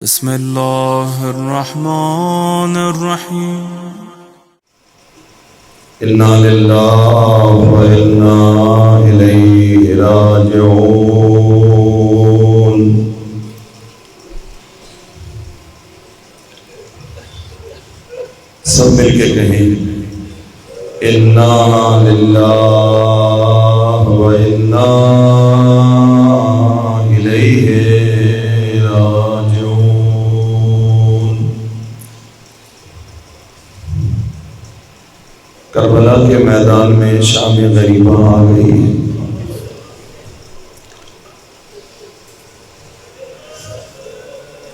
بسم الله الرحمن الرحيم إنا لله وإنا إليه راجعون سب مل کے کہیں إنا لله وإنا إليه راجعون۔ کربلا کے میدان میں شام غریبہ آ گئی ہے۔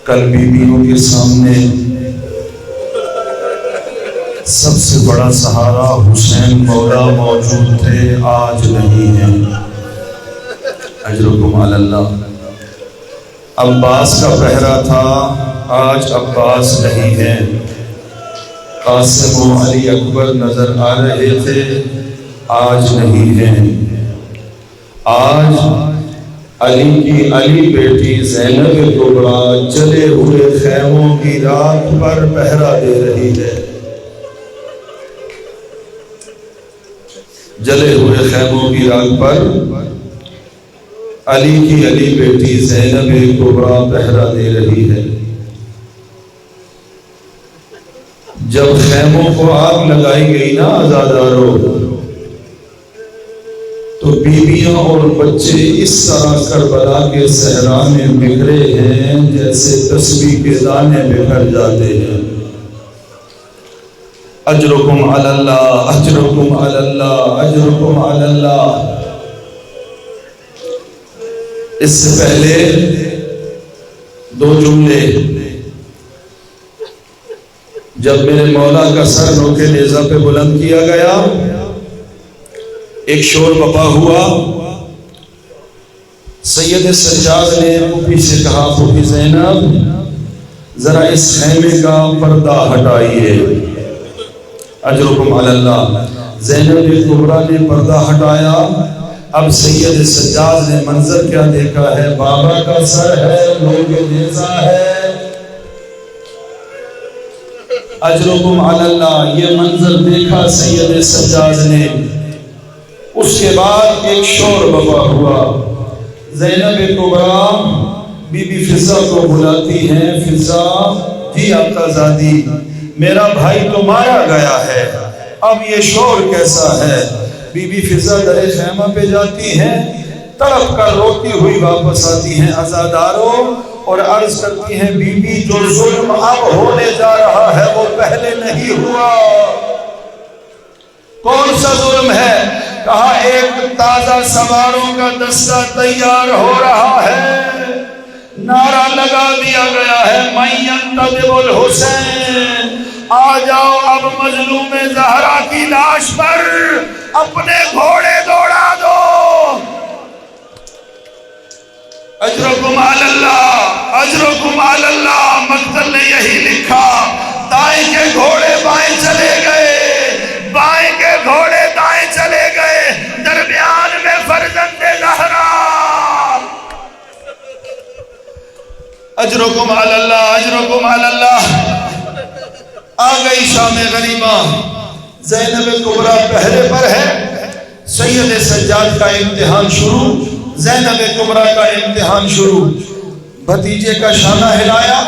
کل بیویوں کے سامنے سب سے بڑا سہارا حسین مولا موجود تھے، آج نہیں ہیں۔ اجرکم علی اللہ۔ عباس کا پہرا تھا، آج عباس نہیں ہیں۔ قاسم و علی اکبر نظر آ رہے تھے، آج نہیں ہیں۔ آج علی کی علی بیٹی زینب کبریٰ جلے ہوئے خیموں کی رات پر پہرا دے رہی ہے۔ جلے ہوئے خیموں کی رات پر علی کی علی بیٹی زینب کبریٰ پہرا دے رہی ہے۔ جب خیموں کو آگ لگائی گئی نا عزادارو، تو بیویاں اور بچے اس طرح کربلا کے صحرا میں بکھرے ہیں جیسے تسبیح کے دانے بکھر جاتے ہیں۔ اجرکم علی اللہ، اجرکم علی اللہ، اجرکم علی اللہ۔ اس سے پہلے دو جملے، جب میرے مولا کا سر نوکے نیزہ پہ بلند کیا گیا، ایک شور بپا ہوا۔ سید سجاد نے پھوپھی سے کہا، پھوپھی زینب ذرا اس خیمے کا پردہ ہٹائیے۔ اجرکم علی اللہ۔ زینب کبریٰ نے پردہ ہٹایا۔ اب سید سجاد نے منظر کیا دیکھا ہے؟ بابا کا سر ہے، نوکے نیزہ ہے۔ اجرکم علی اللہ۔ یہ منظر دیکھا سید سجاد نے۔ اس کے بعد ایک شور بپا ہوا۔ زینب کبریٰ بی بی فضہ کو بلاتی ہیں، فضہ جی آقا زادی میرا بھائی تو مارا گیا ہے، اب یہ شور کیسا ہے؟ بی بی فضہ در خیمہ پہ جاتی ہیں، تڑپ کر روتی ہوئی واپس آتی ہیں عزاداروں، اور عرض کرتی ہیں بی بی جو ظلم اب ہونے جا رہا ہے وہ پہلے نہیں ہوا۔ کون سا ظلم ہے؟ کہا ایک تازہ سواروں کا دستہ تیار ہو رہا ہے، نعرہ لگا دیا گیا ہے من ینتدب الحسین، آ جاؤ اب مظلوم زہرا کی لاش پر اپنے گھوڑے دوڑا دو۔ اجرکم علی اللہ، اجرکم علی اللہ۔ مقتل نے یہی لکھا، دائیں کے گھوڑے بائیں چلے گئے، بائیں کے گھوڑے دائیں چلے گئے، درمیان میں فرزند زہرا۔ اجرکم علی اللہ، اجرکم علی اللہ۔ آ گئی شام غریبہ، زینب کبریٰ پہرے پر ہے۔ سید سجاد کا امتحان شروع، زینب کبریٰ کا امتحان شروع۔ بھتیجے کا شانہ ہلایا،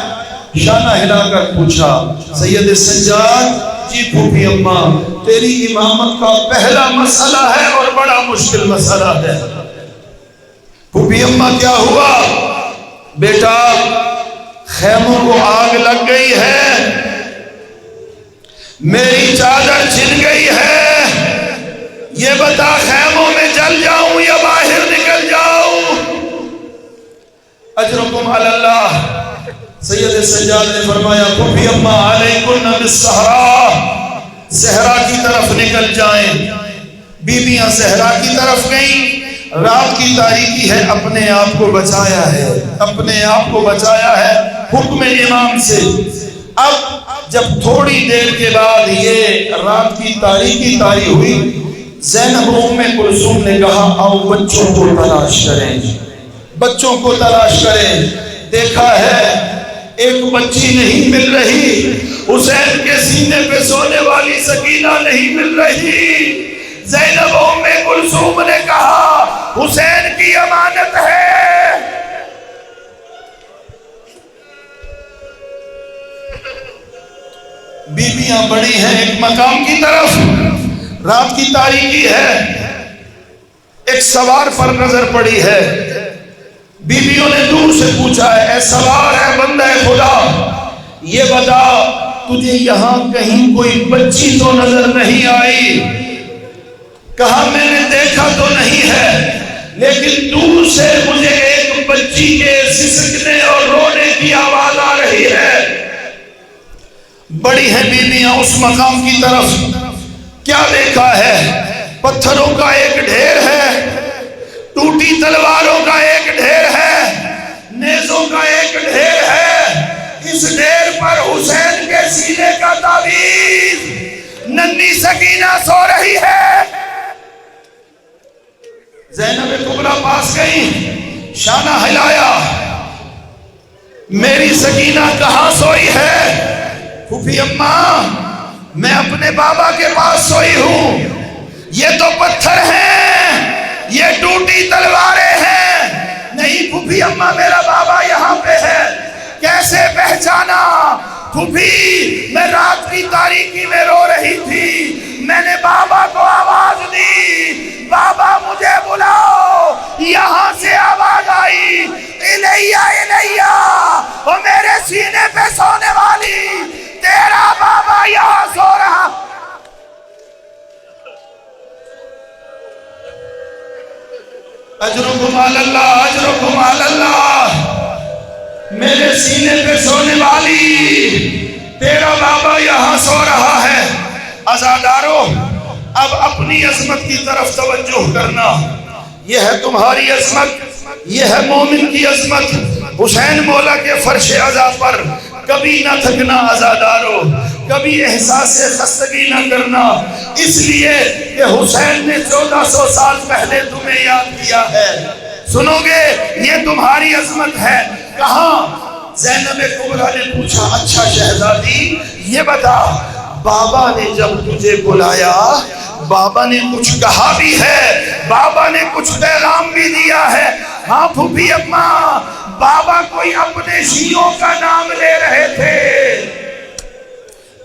شانہ ہلا کر پوچھا سید سجاد جی پھوپھی اماں تیری امامت کا پہلا مسئلہ ہے اور بڑا مشکل مسئلہ ہے۔ پھوپھی اماں کیا ہوا؟ بیٹا خیموں کو آگ لگ گئی ہے، میری چادر چھن گئی ہے، یہ بتا خیموں میں جل جاؤں یا باہر نکل جاؤں؟ اجرکم علی اللہ۔ سید سجاد نے فرمایا پھوپھی اماں علیکن بالصحرا، صحرا کی طرف نکل جائیں۔ بیویاں صحرا کی طرف گئیں، رات کی تاریکی ہے، اپنے آپ کو بچایا ہے، اپنے آپ کو بچایا ہے حکم امام سے۔ اب جب تھوڑی دیر کے بعد یہ رات کی تاریکی طاری ہوئی، زینب ام کلثوم نے کہا آؤ بچوں کو تلاش کریں، بچوں کو تلاش کریں۔ دیکھا ہے ایک بچی نہیں مل رہی، حسین کے سینے پہ سونے والی سکینہ نہیں مل رہی۔ زینب ام کلثوم نے کہا حسین کی امانت ہے۔ بیویاں بڑی ہیں ایک مقام کی طرف، رات کی تاریکی ہے، ایک سوار پر نظر پڑی ہے۔ بیویوں نے دور سے پوچھا ہے، اے سوار ہے بندہ خدا، یہ بتا تجھے یہاں کہیں کوئی بچی تو نظر نہیں آئی؟ کہا میں نے دیکھا تو نہیں ہے، لیکن دور سے مجھے ایک بچی کے سسکنے اور رونے کی آواز آ رہی ہے۔ بڑی ہیں بیویاں اس مقام کی طرف، کیا دیکھا ہے؟ پتھروں کا ایک ڈھیر ہے، ٹوٹی تلواروں کا ایک ڈھیر ہے، نیزوں کا ایک ڈھیر ہے۔ اس ڈھیر پر حسین کے سینے کا تعویذ، ننھی سکینہ سو رہی ہے۔ زینب کبریٰ پاس گئی، شانہ ہلایا، میری سکینہ کہاں سوئی ہے؟ پھوپھی اماں میں اپنے بابا کے پاس سوئی ہوں، یہ تو پتھر ہیں، یہ ٹوٹی تلواریں ہیں۔ نہیں پھوپھی اماں میرا بابا یہاں پہ ہے۔ کیسے پہچانا؟ پھوپھی میں رات کی تاریکی میں رو رہی تھی، میں نے بابا کو آواز دی، بابا مجھے بلاؤ۔ یہاں سے آواز آئی، الیہ الیہ، وہ میرے سینے پہ سونے والی تیرا بابا یہاں سو رہا۔ اجرکم علی اللہ، اجرکم علی اللہ، میرے سینے پہ سونے والی تیرا بابا یہاں سو رہا ہے۔ عزادارو اب اپنی عظمت کی طرف توجہ کرنا، یہ ہے تمہاری عظمت، یہ ہے مومن کی عظمت۔ حسین مولا کے فرش عزا پر کبھی نہ تھکنا عزادارو، کبھی احساس خستگی نہ کرنا، اس لیے کہ حسین نے 1400 سال پہلے تمہیں یاد کیا ہے۔ سنو گے یہ تمہاری عظمت ہے۔ کہاں؟ زینب کبریٰ نے پوچھا، اچھا شہزادی یہ بتا، بابا نے جب تجھے بلایا بابا نے کچھ کہا بھی ہے، بابا نے کچھ پیغام بھی دیا ہے؟ ہاں پھوپھی اماں، بابا کوئی اپنے شیعوں کا نام لے رہے تھے۔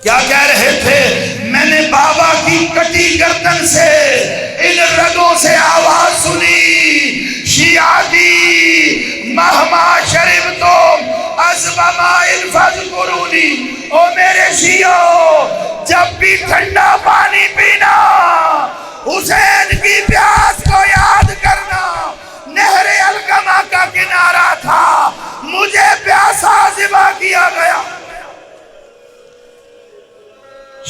کیا کہہ رہے تھے؟ میں نے بابا کی کٹی گردن سے، ان رگوں سے آواز سنی، شیعاتی مہما شربتم عذب ماء فاذکرونی، او میرے شیعوں جب بھی ٹھنڈا پانی پینا حسین کی پیاس کو یاد کرنا۔ نہر القمہ کا کنارہ تھا، مجھے پیاسا ذبح کیا گیا۔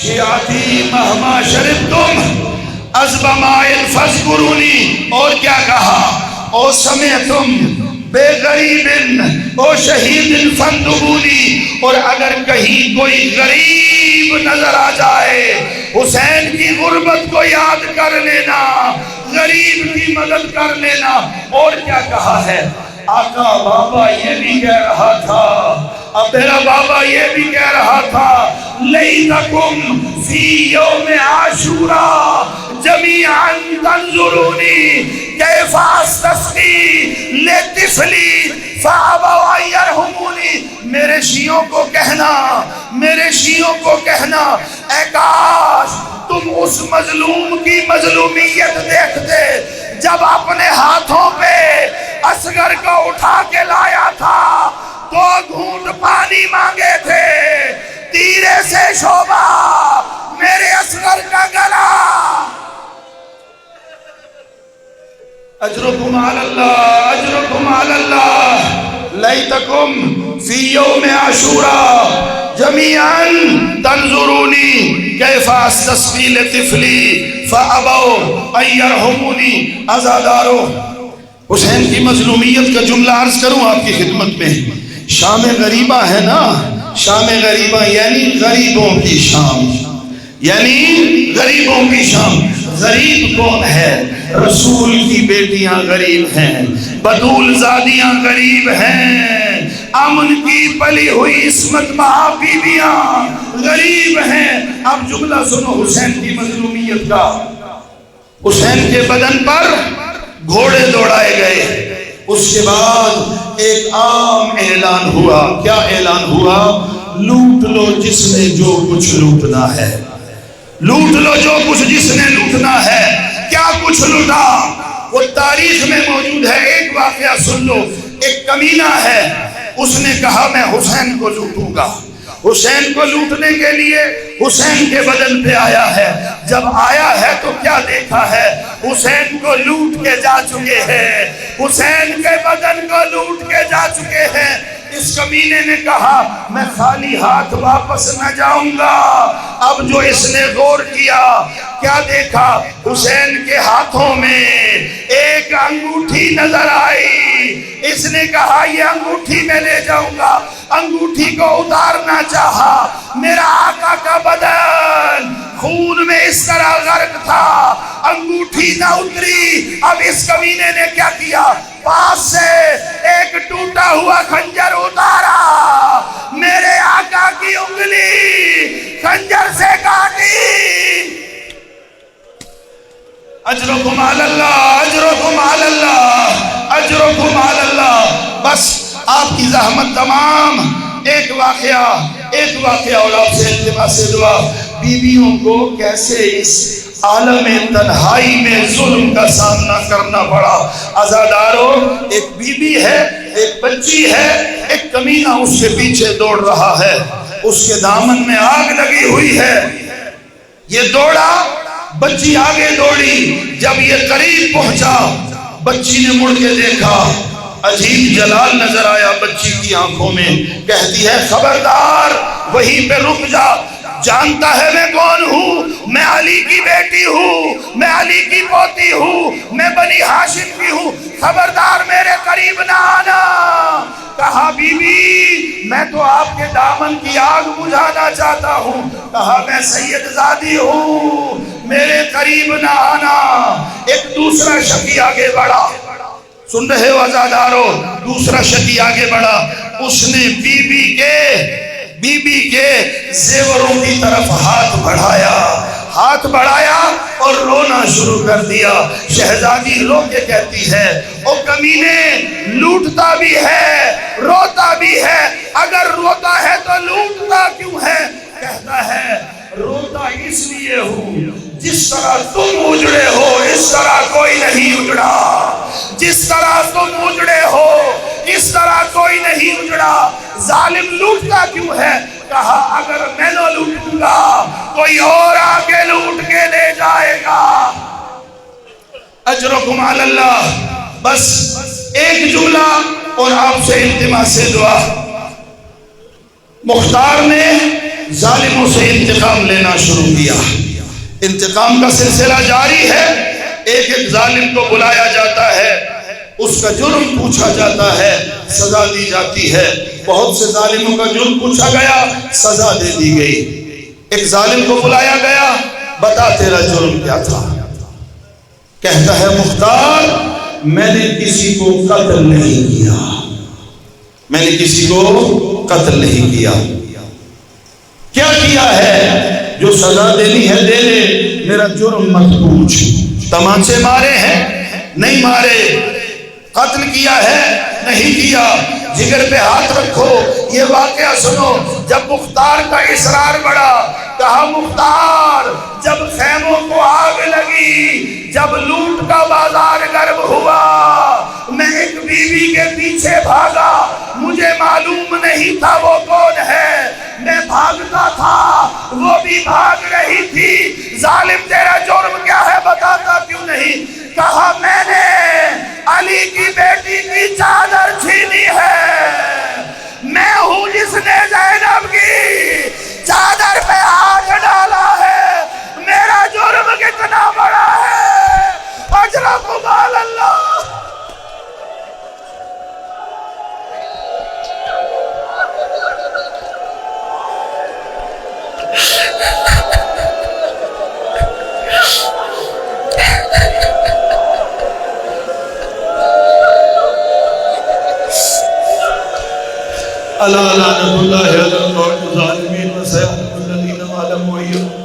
شیعاتی مہما شربتم عذب ماء فاذکرونی، اور کیا کہا؟ او سمعتم بے غریب او شہید فاندبونی، اور اگر کہیں کوئی غریب نظر آ جائے حسین کی غربت کو یاد کر لینا، غریب کی مدد کر لینا۔ اور کیا کہا ہے؟ آقا بابا یہ بھی کہہ رہا تھا، اب میرا بابا یہ بھی کہہ رہا تھا، لیتکم فی یوم عاشوراء جمیعا تنظرونی کیف استسقی لطفلی فابوا ان یرحمونی۔ میرے شیعوں کو کہنا، میرے شیعوں کو کہنا، اے کاش تم اس مظلوم کی مظلومیت دیکھتے جب اپنے ہاتھوں پہ اصغر کو اٹھا کے لایا تھا، 2 گھونٹ پانی مانگے تھے، تیرے سے شعبہ میرے اصغر کا گلا۔ اجرکم علی اللہ، اجرکم علی اللہ، لیتکم فی یوم عاشوراء جمیعا تنظرونی کیف استسقی لطفلی فابوا ان یرحمونی۔ عزادارو حسین کی مظلومیت کا جملہ عرض کروں آپ کی خدمت میں۔ شام غریبہ ہے نا، شام غریبہ یعنی غریبوں کی شام، یعنی غریبوں کی شام۔ غریب کون ہے؟ رسول کی بیٹیاں غریب ہیں، بدول زادیاں غریب ہیں، امن کی پلی ہوئی عصمت ماں بیویاں غریب ہیں. اب جملہ سنو حسین کی مظلومیت کا. حسین کے بدن پر گھوڑے دوڑائے گئے. اس کے بعد ایک عام اعلان ہوا. کیا اعلان ہوا؟ لوٹ لو جس نے جو کچھ لوٹنا ہے. لوٹ لو جو کچھ جس نے لوٹنا ہے. کیا کچھ لوٹا وہ تاریخ میں موجود ہے. ایک واقعہ سن لو. ایک کمینہ ہے, اس نے کہا میں حسین کو لوٹوں گا. حسین کو لوٹنے کے لیے حسین کے بدن پہ آیا ہے. جب آیا ہے تو کیا دیکھا ہے؟ حسین کو لوٹ کے جا چکے ہیں. حسین کے بدن کو لوٹ کے جا چکے ہیں. اس کمینے نے کہا میں خالی ہاتھ واپس نہ جاؤں گا. اب جو اس نے غور کیا, کیا دیکھا؟ حسین کے ہاتھوں میں ایک انگوٹھی نظر آئی. اس نے کہا یہ انگوٹھی میں لے جاؤں گا. انگوٹھی کو اتارنا چاہا. میرا آقا کا بدن خون میں اس طرح غرق تھا, انگوٹھی نہ اتری. اب اس کمینے نے کیا کیا؟ پاس سے ایک ٹوٹا ہوا خنجر اتارا. میرے آقا کی انگلی خنجر سے کاٹی. اجرکم علی اللہ, اجرکم علی اللہ, اجرکم علی اللہ. بس آپ کی زحمت تمام. ایک واقعہ اور آپ سے التماس دعا. بیویوں کو کیسے اس عالم تنہائی میں ظلم کا سامنا کرنا پڑا. عزادارو, ایک بیوی ہے, ایک بچی ہے, ایک کمینہ اس کے پیچھے دوڑ رہا ہے. اس کے دامن میں آگ لگی ہوئی ہے. یہ دوڑا, بچی آگے دوڑی. جب یہ قریب پہنچا, بچی نے مڑ کے دیکھا, عجیب جلال نظر آیا بچی کی آنکھوں میں. کہتی ہے خبردار وہیں پہ رک جا. جانتا ہے میں کون ہوں؟ میں علی کی بیٹی ہوں, میں علی کی پوتی ہوں, میں بنی ہاشم کی ہوں. خبردار میرے قریب نہ آنا. کہا بی بی میں تو آپ کے دامن کی آگ بجھانا چاہتا ہوں. کہا میں سید زادی ہوں, میرے قریب نہ آنا. ایک دوسرا شخص آگے بڑھا. سن رہے ہو عزادارو؟ دوسرا شخص آگے بڑھا. اس نے بی بی کے زیوروں کی طرف ہاتھ بڑھایا اور رونا شروع کر دیا. شہزادی رو کے کہتی ہے او کمینے, لوٹتا بھی ہے روتا بھی ہے. اگر روتا ہے تو لوٹتا کیوں ہے؟ کہتا ہے روتا اس لیے ہوں جس طرح تم اجڑے ہو اس طرح کوئی نہیں اجڑا. جس طرح تم اجڑے ہو اس طرح کوئی نہیں اجڑا. ظالم لوٹتا کیوں ہے؟ کہا اگر میں نہ لوٹوں گا کوئی اور آگے لوٹ کے لے جائے گا. اجرکم علی اللہ. بس ایک جملہ اور آپ سے التماس دعا. مختار نے ظالموں سے انتقام لینا شروع کیا. انتقام کا سلسلہ جاری ہے. ایک ظالم کو بلایا جاتا ہے, اس کا جرم پوچھا جاتا ہے, سزا دی جاتی ہے. بہت سے ظالموں کا جرم پوچھا گیا, سزا دے دی گئی. ایک ظالم کو بلایا گیا, بتا تیرا جرم کیا تھا. کہتا ہے مختار میں نے کسی کو قتل نہیں کیا, میں نے کسی کو قتل نہیں کیا. کیا کیا ہے؟ جو سزا دینی ہے دے لے, میرا جرم مت پوچھ. تمانچے مارے ہیں؟ نہیں مارے. قتل کیا ہے؟ نہیں کیا. جگر پہ ہاتھ رکھو. یہ واقعہ سنو. جب مختار کا اصرار بڑھا, کہا مختار جب خیموں کو آگ لگی, جب لوٹ کا بازار گرم ہوا, میں ایک بیوی کے پیچھے بھاگا. مجھے معلوم نہیں تھا وہ کون ہے. میں بھاگتا تھا, وہ بھی بھاگ رہی تھی. ظالم تیرا جرم کیا ہے بتاتا کیوں نہیں؟ کہا میں نے علی کی بیٹی کی چادر چھینی ہے. میں ہوں جس نے زینب کی چادر پہ ہاتھ ڈالا ہے. میرا جرم کتنا بڑا ہے. اجرکم علی اللہ. الا لعنت اللہ علی الظالمین و سیعلم الذین ظلموا